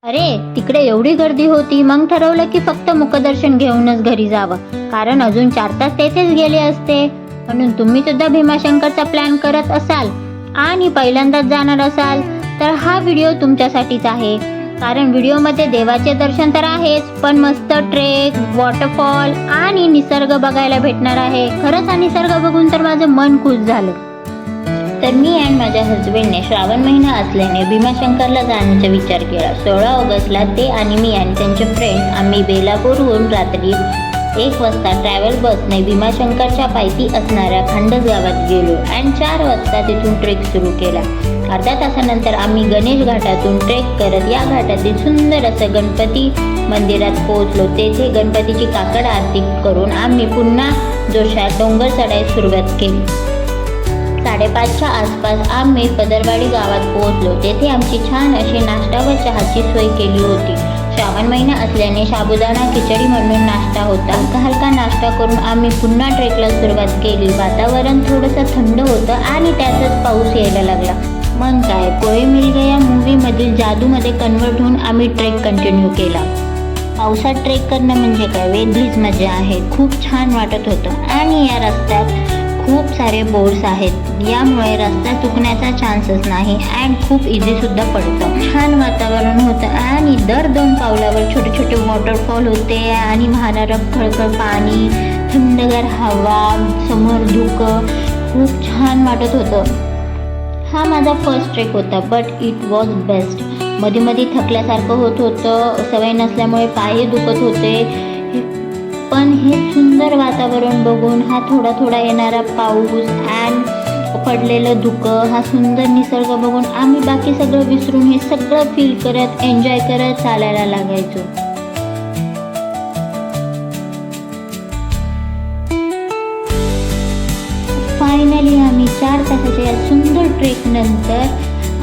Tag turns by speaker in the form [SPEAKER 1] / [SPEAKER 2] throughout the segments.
[SPEAKER 1] अरे तिकडे एवढी गर्दी होती, मग ठरवलं की फक्त मुखदर्शन घेऊनच घरी जावं, कारण अजून 4 तास तेथेच गेले असते. म्हणून तुम्ही सुद्धा भीमाशंकरचा प्लॅन करत असाल आणि पहिल्यांदाच जाणार असाल तर हा व्हिडिओ तुमच्यासाठीच आहे. कारण व्हिडिओमध्ये देवाचे दर्शन तर आहेच, पण मस्त ट्रेक, वॉटरफॉल आणि निसर्ग बघायला भेटणार आहे. खरंच हा निसर्ग बघून तर माझं मन खुश झालं. तर मी आणि माझ्या हजबंडने श्रावण महिना असल्याने भीमाशंकरला जाण्याचा विचार केला. 16 ऑगस्टला ते आणि मी आणि त्यांचे फ्रेंड आम्ही बेलापूरहून रात्री 1 वाजता ट्रॅव्हल बसने भीमाशंकरच्या पायथी असणाऱ्या खांडस गावात गेलो आणि 4 वाजता तिथून ट्रेक सुरू केला. अर्ध्या तासानंतर आम्ही गणेश घाटातून ट्रेक करत या घाटातील सुंदर असं गणपती मंदिरात पोहोचलो. तेथे गणपतीची काकड आरती करून आम्ही पुन्हा जोशात डोंगर चढायला सुरुवात केली. 5:30च्या आसपास आम्ही पदरवाडी गावात पोहोचलो. तेथे आमची छान अशी नाश्ता व चहाची सोय केली होती. श्रावण महिना असल्याने साबुदाणा खिचडी म्हणून नाश्ता होता. हलका नाश्ता करून आम्ही पुन्हा ट्रेकला सुरुवात केली. वातावरण थोडंसं थंड होतं आणि त्यातच पाऊस यायला लागला. मग काय, कोई मिल गया मूवीमधील जादूमध्ये कन्वर्ट होऊन आम्ही ट्रेक कंटिन्यू केला. पावसात ट्रेक करणं म्हणजे काय वेगळीच मजा आहे. खूप छान वाटत होतं आणि या रस्त्यात खूप सारे बोर्ड्स आहेत, यामुळे रस्ता चुकण्याचा चान्सच नाही आणि खूप इझी सुद्धा पडतं. छान वातावरण होतं आणि दर 2 पावलावर छोटे छोटे वॉटरफॉल होते आणि वाहणारं खळखळ पाणी, थंडगार हवा, समोर धुकं, खूप छान वाटत होतं. हा माझा फर्स्ट ट्रेक होता, बट इट वॉज बेस्ट. मध्ये मध्ये थकल्यासारखं होत होतं, सवय नसल्यामुळे पाय दुखत होते, पण हे सुंदर वातावरण बघून, हा थोडा थोडा येणारा पाऊस आणि पडलेलं धुकं, हा सुंदर निसर्ग बघून आम्ही बाकी सगळं विसरून हे सगळं फील करत, एन्जॉय करत चालायला लागायचो. फायनली आम्ही 4 तासाच्या या सुंदर ट्रेक नंतर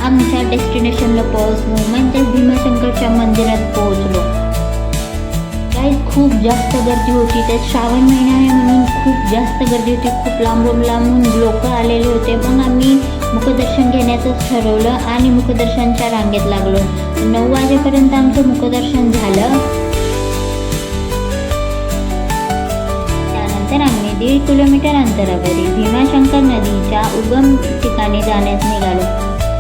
[SPEAKER 1] आमच्या डेस्टिनेशनला पोहोचलो, म्हणजे भीमाशंकरच्या मंदिरात पोहोचलो. खूप जास्त गर्दी होती. त्यात श्रावण महिना आहे म्हणून खूप जास्त गर्दी होती. खूप लांबून लांबून लोक आलेले होते. मग आम्ही मुखदर्शन घेण्याचंच ठरवलं आणि मुखदर्शनच्या रांगेत लागलो. 9 वाजेपर्यंत आमचं मुखदर्शन झालं. त्यानंतर आम्ही 1.5 किलोमीटर अंतरावरील भीमाशंकर नदीच्या उगम ठिकाणी जाण्यास निघालो.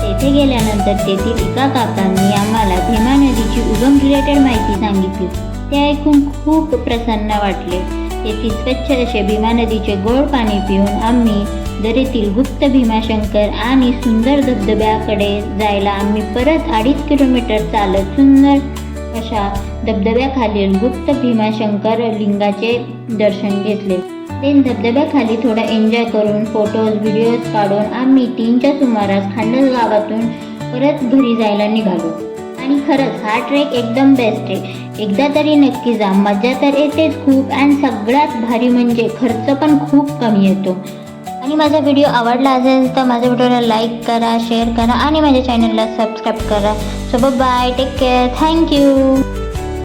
[SPEAKER 1] तेथे गेल्यानंतर तेथील एका काकांनी आम्हाला भीमा नदीची उगम रिलेटेड माहिती सांगितली. ते ऐकून खूप प्रसन्न वाटले. तेथील स्वच्छ असे भीमा नदीचे गोड पाणी पिऊन आम्ही दरीतील गुप्त भीमाशंकर आणि सुंदर धबधब्याकडे जायला आम्ही परत 2.5 किलोमीटर चालत सुंदर अशा धबधब्याखालील गुप्त भीमाशंकर लिंगाचे दर्शन घेतले. ते धबधब्याखाली थोडा एन्जॉय करून फोटोज व्हिडिओज काढून आम्ही 3च्या सुमारास खांडस गावातून परत घरी जायला निघालो. आणि खरंच हा ट्रेक एकदम बेस्ट आहे. एकदा तरी नक्की जा, मजा तर येतेच खूप आणि सगळ्यात भारी म्हणजे खर्च पण खूप कमी येतो. आणि माझा व्हिडिओ आवडला असेल तर माझ्या व्हिडिओला लाईक करा, शेअर करा आणि माझ्या चॅनलला सबस्क्राईब करा. So bye, take care, thank you.